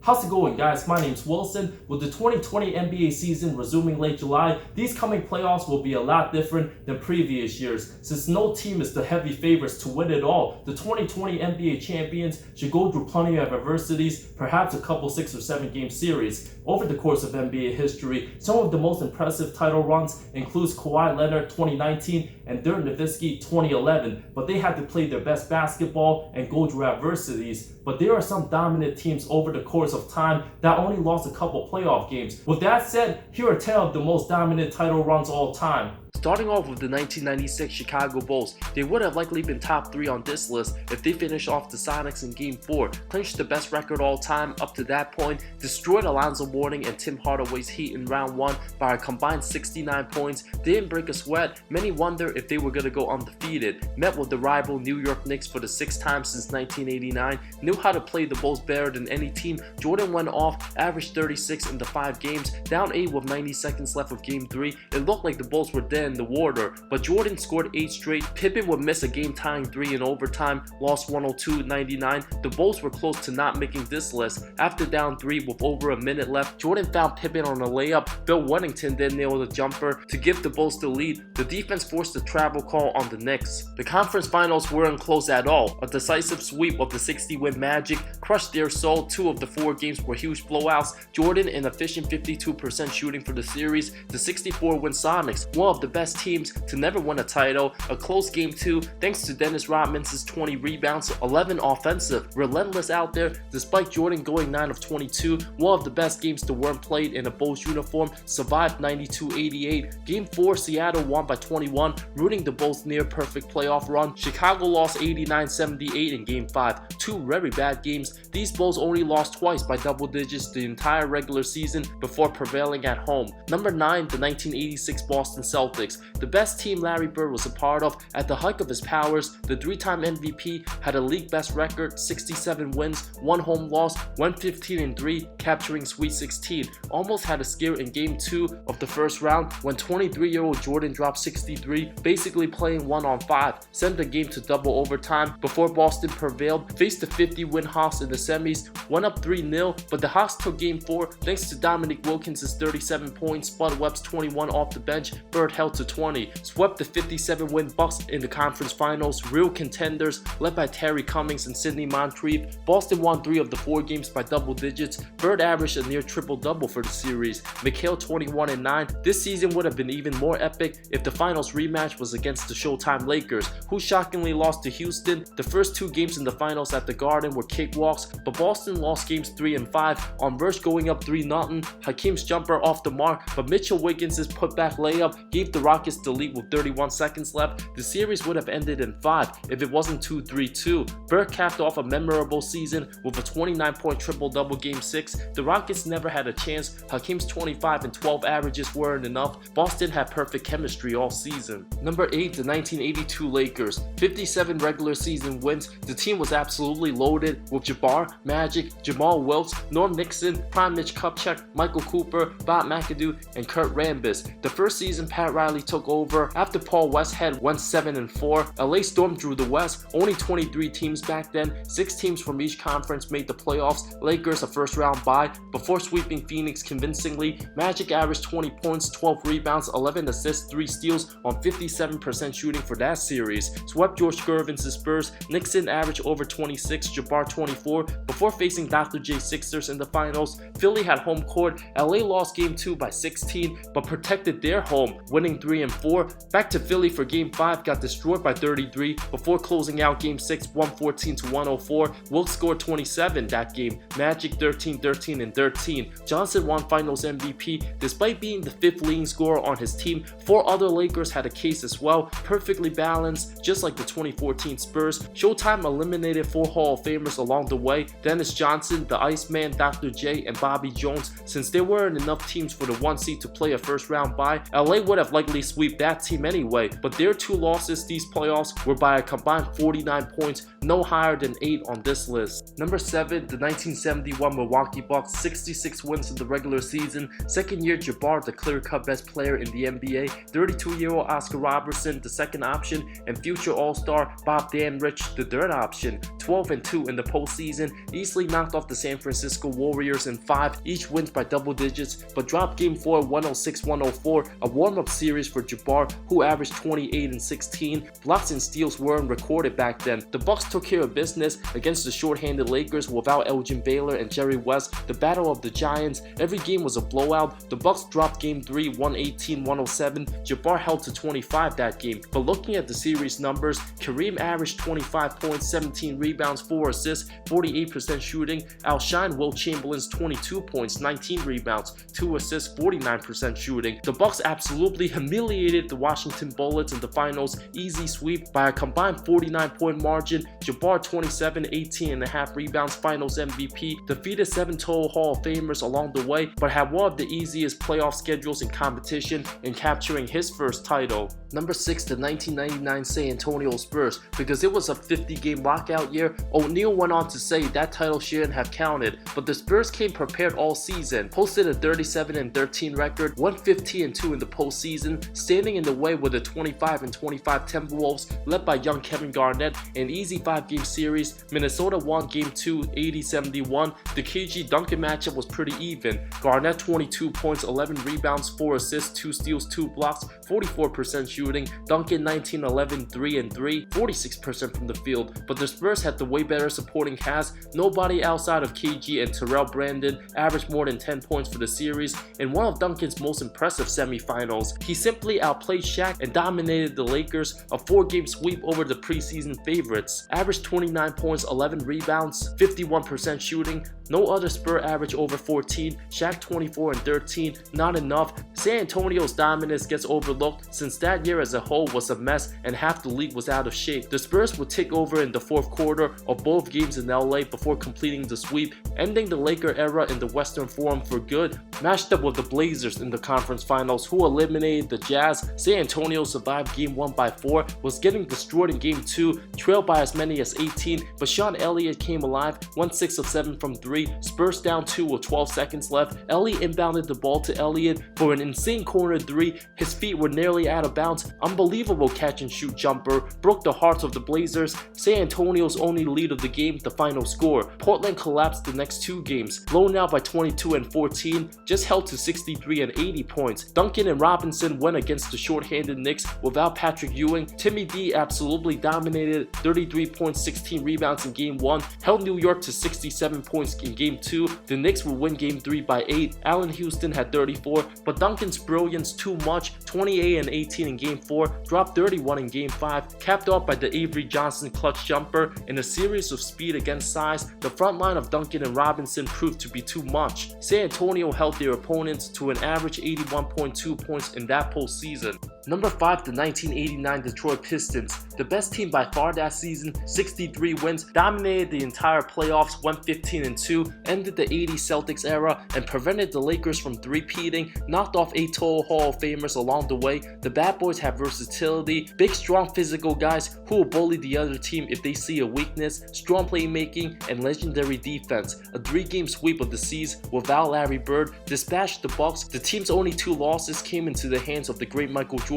How's it going, guys? My name's Wilson. With the 2020 NBA season resuming late July, these coming playoffs will be a lot different than previous years. Since no team is the heavy favorites to win it all, the 2020 NBA champions should go through plenty of adversities, perhaps a couple 6 or 7 game series. Over the course of NBA history, some of the most impressive title runs includes Kawhi Leonard 2019 and Dirk Nowitzki 2011, but they had to play their best basketball and go through adversities. But there are some dominant teams over the course of time that only lost a couple playoff games. With that said, here are 10 of the most dominant title runs all time. Starting off with the 1996 Chicago Bulls, they would have likely been top 3 on this list if they finished off the Sonics in Game 4, clinched the best record all time up to that point, destroyed Alonzo Mourning and Tim Hardaway's Heat in round 1 by a combined 69 points, didn't break a sweat. Many wonder if they were going to go undefeated, met with the rival New York Knicks for the 6th time since 1989, knew how to play the Bulls better than any team. Jordan went off, averaged 36 in the 5 games, down 8 with 90 seconds left of Game 3. It looked like the Bulls were dead in the water, but Jordan scored 8 straight. Pippen would miss a game-tying 3 in overtime, lost 102-99. The Bulls were close to not making this list. After down 3 with over a minute left, Jordan found Pippen on a layup. Bill Wennington then nailed a jumper to give the Bulls the lead. The defense forced a travel call on the Knicks. The conference finals weren't close at all. A decisive sweep of the 60-win Magic crushed their soul. 2 of the 4 games were huge blowouts. Jordan an efficient 52% shooting for the series. The 64-win Sonics, one of the best teams to never win a title, a close Game 2 thanks to Dennis Rodman's 20 rebounds, 11 offensive, relentless out there despite Jordan going 9 of 22, one of the best games the Worm played in a Bulls uniform, survived 92-88. Game 4 Seattle won by 21, rooting the Bulls near perfect playoff run. Chicago lost 89-78 in Game 5, 2 very bad games. These Bulls only lost twice by double digits the entire regular season before prevailing at home. Number 9, the 1986 Boston Celtics, the best team Larry Bird was a part of. At the height of his powers, the 3-time MVP had a league best record, 67 wins, 1 home loss, went 15-3, capturing Sweet 16. Almost had a scare in Game 2 of the first round when 23-year-old Jordan dropped 63, basically playing 1-on-5, sent the game to double overtime before Boston prevailed, faced the 50-win Hawks in the semis, went up 3-0, but the Hawks took Game 4 thanks to Dominique Wilkins' 37 points, Spud Webb's 21 off the bench, Bird held to 20, swept the 57-win Bucks in the conference finals, real contenders led by Terry Cummings and Sidney Moncrief. Boston won 3 of the 4 games by double digits. Bird averaged a near triple-double for the series, MacLeod 21-9. This season would have been even more epic if the finals rematch was against the Showtime Lakers, who shockingly lost to Houston. The first 2 games in the finals at the Garden were cakewalks, but Boston lost games 3 and 5 on Verge going up 3-0. Hakeem's jumper off the mark, but Mitchell Wiggins' putback layup gave the Rockets the lead with 31 seconds left. The series would have ended in 5 if it wasn't 2-3-2. Bird capped off a memorable season with a 29-point triple-double Game 6. The Rockets never had a chance. Hakeem's 25 and 12 averages weren't enough. Boston had perfect chemistry all season. Number 8, the 1982 Lakers, 57 regular season wins. The team was absolutely loaded with Jabbar, Magic, Jamal Wilkes, Norm Nixon, Prime Mitch Kupchak, Michael Cooper, Bob McAdoo, and Kurt Rambis. The first season Pat Riley took over after Paul Westhead went 7-4. LA Storm drew the West, only 23 teams back then, 6 teams from each conference made the playoffs. Lakers a first round bye before sweeping Phoenix convincingly. Magic averaged 20 points, 12 rebounds, 11 assists, 3 steals on 57% shooting for that series. Swept George Gervin's Spurs. Nixon averaged over 26, Jabbar 24 before facing Dr. J Sixers in the finals. Philly had home court. LA lost Game 2 by 16 but protected their home, winning 3 and 4. Back to Philly for Game 5, got destroyed by 33 before closing out Game 6 114-104. Wilkes scored 27 that game. Magic 13-13 and 13. Johnson won Finals MVP despite being the 5th leading scorer on his team. 4 other Lakers had a case as well, perfectly balanced, just like the 2014 Spurs. Showtime eliminated 4 Hall of Famers along the way: Dennis Johnson, the Iceman, Dr. J, and Bobby Jones. Since there weren't enough teams for the 1 seed to play a first round bye, LA would have likely easily sweep that team anyway, but their 2 losses these playoffs were by a combined 49 points, no higher than 8 on this list. Number 7, the 1971 Milwaukee Bucks, 66 wins in the regular season. Second year Jabbar, the clear-cut best player in the NBA. 32-year-old Oscar Robertson, the second option, and future All-Star Bob Danrich, the third option. 12-2 in the postseason, easily knocked off the San Francisco Warriors in 5, each wins by double digits, but dropped Game 4 106-104, a warm-up series for Jabbar, who averaged 28 and 16. Blocks and steals weren't recorded back then. The Bucks took care of business against the short-handed Lakers without Elgin Baylor and Jerry West. The Battle of the Giants, every game was a blowout. The Bucks dropped Game 3 118-107. Jabbar held to 25 that game. But looking at the series numbers, Kareem averaged 25 points, 17 rebounds, 4 assists, 48% shooting. Outshined Will Chamberlain's 22 points, 19 rebounds, 2 assists, 49% shooting. The Bucks absolutely humiliated the Washington Bullets in the finals, easy sweep by a combined 49-point margin. Jabbar 27, 18.5 rebounds, finals MVP, defeated 7 total Hall of Famers along the way, but had one of the easiest playoff schedules in competition in capturing his first title. Number 6, the 1999 San Antonio Spurs. Because it was a 50-game lockout year, O'Neal went on to say that title shouldn't have counted, but the Spurs came prepared all season, posted a 37-13 record, won 15-2 in the postseason, standing in the way with the 25-25 Timberwolves led by young Kevin Garnett. An easy 5-game series, Minnesota won Game 2 80-71. The KG Duncan matchup was pretty even. Garnett 22 points, 11 rebounds, 4 assists, 2 steals, 2 blocks, 44% shooting. Duncan 19-11, 3-3, 46% from the field. But the Spurs had the way better supporting cast. Nobody outside of KG and Terrell Brandon averaged more than 10 points for the series in one of Duncan's most impressive semifinals. He simply outplayed Shaq and dominated the Lakers, a 4-game sweep over the preseason favorites. Averaged 29 points, 11 rebounds, 51% shooting. No other Spur averaged over 14. Shaq 24-13, not enough. San Antonio's dominance gets overlooked since that year as a whole was a mess and half the league was out of shape. The Spurs would take over in the 4th quarter of both games in LA before completing the sweep, ending the Laker era in the Western Forum for good. Matched up with the Blazers in the conference finals, who eliminated the Jazz. San Antonio survived Game 1 by 4, was getting destroyed in Game 2, trailed by as many as 18, but Sean Elliott came alive, won 6 of 7 from 3. Spurs down 2 with 12 seconds left. Ellie inbounded the ball to Elliott for an insane corner 3. His feet were nearly out of bounds. Unbelievable catch and shoot jumper, broke the hearts of the Blazers. San Antonio's only lead of the game, the final score. Portland collapsed the next 2 games, blown out by 22-14, just held to 63-80 points. Duncan and Robinson went against the short-handed Knicks without Patrick Ewing. Timmy D absolutely dominated, 33 points, 16 rebounds in Game 1, held New York to 67 points in Game 2. The Knicks would win Game 3 by 8. Allen Houston had 34, but Duncan's brilliance too much, 28-18 in Game 4, dropped 31 in Game 5, capped off by the Avery Johnson clutch jumper. In a series of speed against size, the front line of Duncan and Robinson proved to be too much. San Antonio held their opponents to an average 81.2 points in that postseason. Number 5, the 1989 Detroit Pistons. The best team by far that season, 63 wins, dominated the entire playoffs, went 15-2, ended the 80s Celtics era, and prevented the Lakers from three-peating, knocked off 8 total Hall of Famers along the way. The bad boys have versatility, big, strong, physical guys who will bully the other team if they see a weakness, strong playmaking, and legendary defense. A 3-game sweep of the C's without Larry Bird dispatched the Bucks. The team's only 2 losses came into the hands of the great Michael Jordan.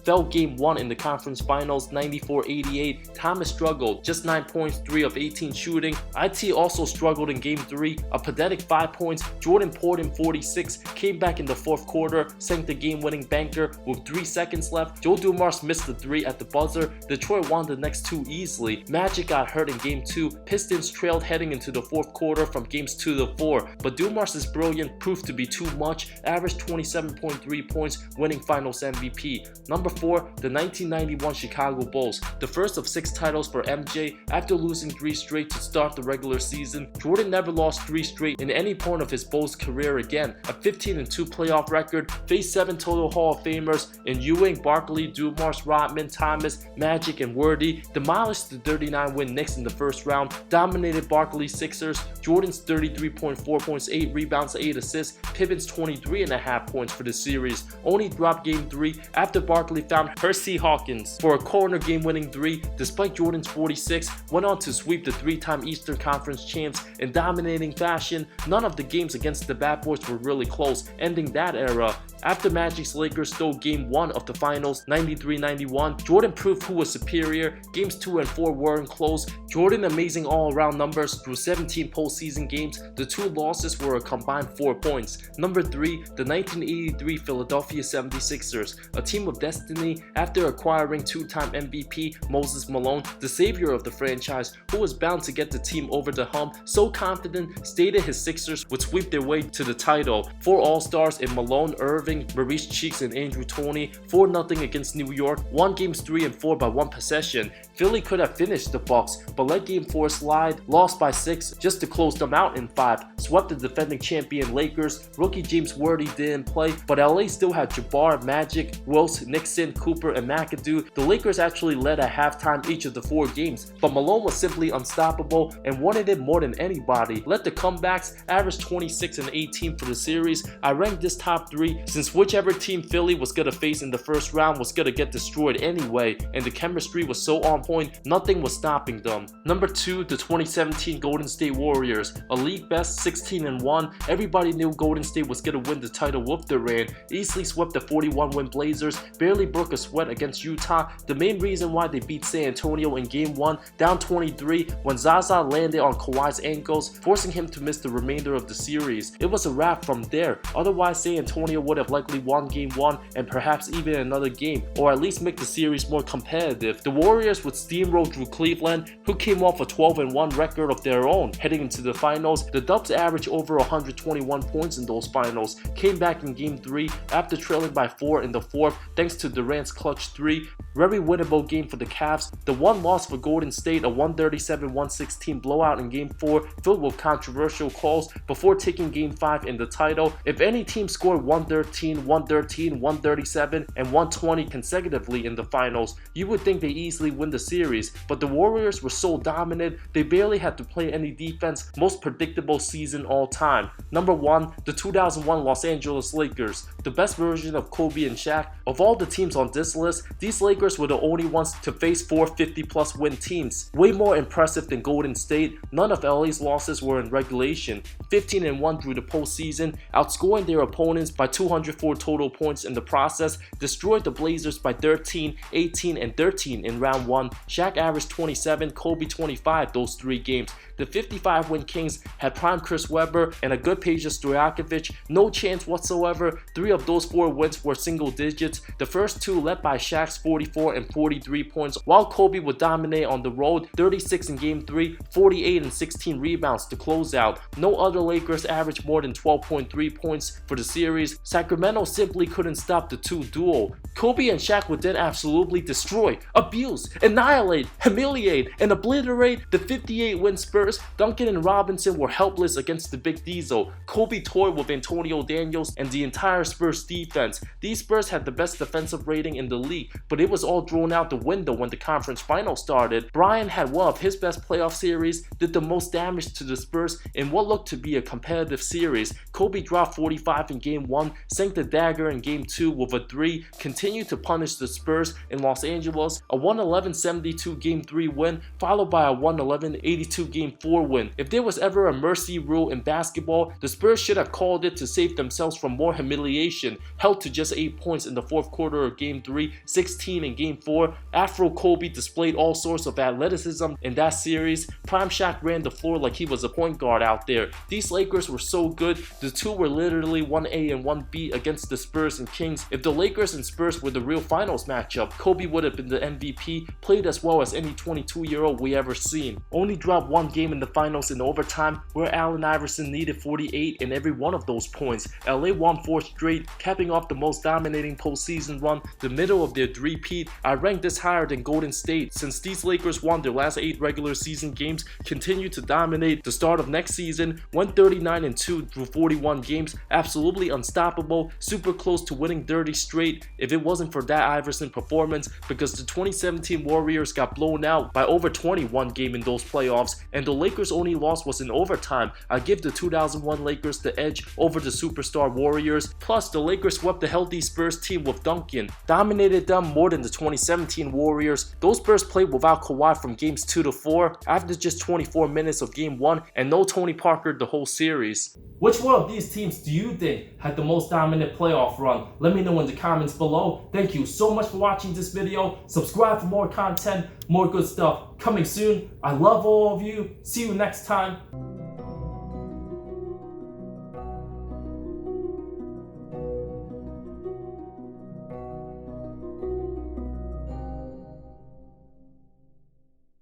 Fell Game 1 in the conference finals, 94-88. Thomas struggled, just 9 points, 3 of 18 shooting. IT also struggled in Game 3, a pathetic 5 points. Jordan poured in 46, came back in the 4th quarter, sank the game-winning banker with 3 seconds left. Joe Dumars missed the 3 at the buzzer. Detroit won the next 2 easily. Magic got hurt in Game 2. Pistons trailed heading into the 4th quarter from Games 2 to 4, but Dumars' brilliance proved to be too much, averaged 27.3 points, winning Finals MVP. Number 4, the 1991 Chicago Bulls. The first of 6 titles for MJ after losing 3 straight to start the regular season. Jordan never lost 3 straight in any point of his Bulls career again. A 15-2 playoff record, faced 7 total Hall of Famers in Ewing, Barkley, Dumars, Rodman, Thomas, Magic, and Worthy. Demolished the 39-win Knicks in the first round, dominated Barkley's Sixers. Jordan's 33.4 points, 8 rebounds, 8 assists. Pippen's 23.5 points for the series. Only dropped Game 3 after after Barkley found Hersey Hawkins for a corner game-winning 3 despite Jordan's 46, went on to sweep the 3-time Eastern Conference champs in dominating fashion. None of the games against the Bad Boys were really close, ending that era. After Magic's Lakers stole Game 1 of the finals 93-91, Jordan proved who was superior. Games 2 and 4 weren't close. Jordan amazing all-around numbers through 17 postseason games. The 2 losses were a combined 4 points. Number 3, the 1983 Philadelphia 76ers, a team of destiny. After acquiring 2-time MVP Moses Malone, the savior of the franchise, who was bound to get the team over the hump, so confident, stated his Sixers would sweep their way to the title. 4 All-Stars in Malone, Irving, Maurice Cheeks, and Andrew Toney. 4-0 against New York, won games 3 and 4 by 1 possession. Philly could have finished the Bucks, but let game 4 slide, lost by 6 just to close them out in 5. Swept the defending champion Lakers. Rookie James Worthy didn't play, but LA still had Jabbar, Magic, Wills, Nixon, Cooper, and McAdoo. The Lakers actually led at halftime each of the 4 games, but Malone was simply unstoppable and wanted it more than anybody. Let the comebacks, average 26 and 18 for the series. I ranked this top 3 since whichever team Philly was going to face in the first round was going to get destroyed anyway, and the chemistry was so on point, nothing was stopping them. Number 2, the 2017 Golden State Warriors, a league best 16-1. Everybody knew Golden State was going to win the title with Durant. Easily swept the 41-win Blazers, barely broke a sweat against Utah. The main reason why they beat San Antonio in Game 1, down 23, when Zaza landed on Kawhi's ankles, forcing him to miss the remainder of the series. It was a wrap from there. Otherwise, San Antonio would have likely won Game 1 and perhaps even another game, or at least make the series more competitive. The Warriors would steamroll through Cleveland, who came off a 12-1 record of their own. Heading into the finals, the Dubs averaged over 121 points in those finals, came back in Game 3 after trailing by 4 in the 4th thanks to Durant's clutch 3. Very winnable game for the Cavs. The one loss for Golden State, a 137-116 blowout in Game 4 filled with controversial calls before taking Game 5 in the title. If any team scored 113, 113, 137, and 120 consecutively in the finals, you would think they easily win the series, but the Warriors were so dominant, they barely had to play any defense. Most predictable season all time. Number 1, the 2001 Los Angeles Lakers, the best version of Kobe and Shaq. Of all the teams on this list, these Lakers were the only ones to face 4 50-plus win teams. Way more impressive than Golden State. None of LA's losses were in regulation. 15-1 through the postseason, outscoring their opponents by 204 total points in the process, destroyed the Blazers by 13, 18, and 13 in round 1. Shaq averaged 27, Kobe 25 those 3 games. The 55-win Kings had prime Chris Webber and a good Peja Stojakovic. No chance whatsoever. 3 of those 4 wins were single digits. The first 2 led by Shaq's 44 and 43 points, while Kobe would dominate on the road, 36 in Game 3, 48 and 16 rebounds to close out. No other Lakers averaged more than 12.3 points for the series. Sacramento simply couldn't stop the 2 duo. Kobe and Shaq would then absolutely destroy, abuse, annihilate, humiliate, and obliterate the 58-win Spurs. Duncan and Robinson were helpless against the Big Diesel. Kobe toyed with Antonio Daniels and the entire Spurs defense. These Spurs had the best defensive rating in the league, but it was all thrown out the window when the conference final started. Bryant had one of his best playoff series, did the most damage to the Spurs in what looked to be a competitive series. Kobe dropped 45 in Game 1, sank the dagger in Game 2 with a 3, continued to punish the Spurs in Los Angeles, a 111-72 Game 3 win, followed by a 111-82 Game 4 win. If there was ever a mercy rule in basketball, the Spurs should have called it to save themselves from more humiliation. Held to just 8 points in the 4th quarter of Game 3, 16 in Game 4. Afro Kobe displayed all sorts of athleticism in that series. Prime Shaq ran the floor like he was a point guard out there. These Lakers were so good, the 2 were literally 1A and 1B against the Spurs and Kings. If the Lakers and Spurs were the real finals matchup, Kobe would have been the MVP, played as well as any 22-year-old we ever seen. Only dropped 1 game in the finals in overtime, where Allen Iverson needed 48 in every one of those points. LA won 4 straight, capping off the most dominating postseason run, the middle of their three-peat. I ranked this higher than Golden State, since these Lakers won their last 8 regular season games, continued to dominate the start of next season, went 39-2 through 41 31 games, absolutely unstoppable, super close to winning 30 straight if it wasn't for that Iverson performance, because the 2017 Warriors got blown out by over 21 games in those playoffs, and the Lakers' only loss was in overtime. I give the 2001 Lakers the edge over the superstar Warriors. Plus, the Lakers swept the healthy Spurs team with Duncan, dominated them more than the 2017 Warriors. Those Spurs played without Kawhi from games 2 to 4 after just 24 minutes of game 1, and no Tony Parker the whole series. Which one of these teams do you think had the most dominant playoff run? Let me know in the comments below. Thank you so much for watching this video. Subscribe for more content, more good stuff coming soon. I love all of you. See you next time.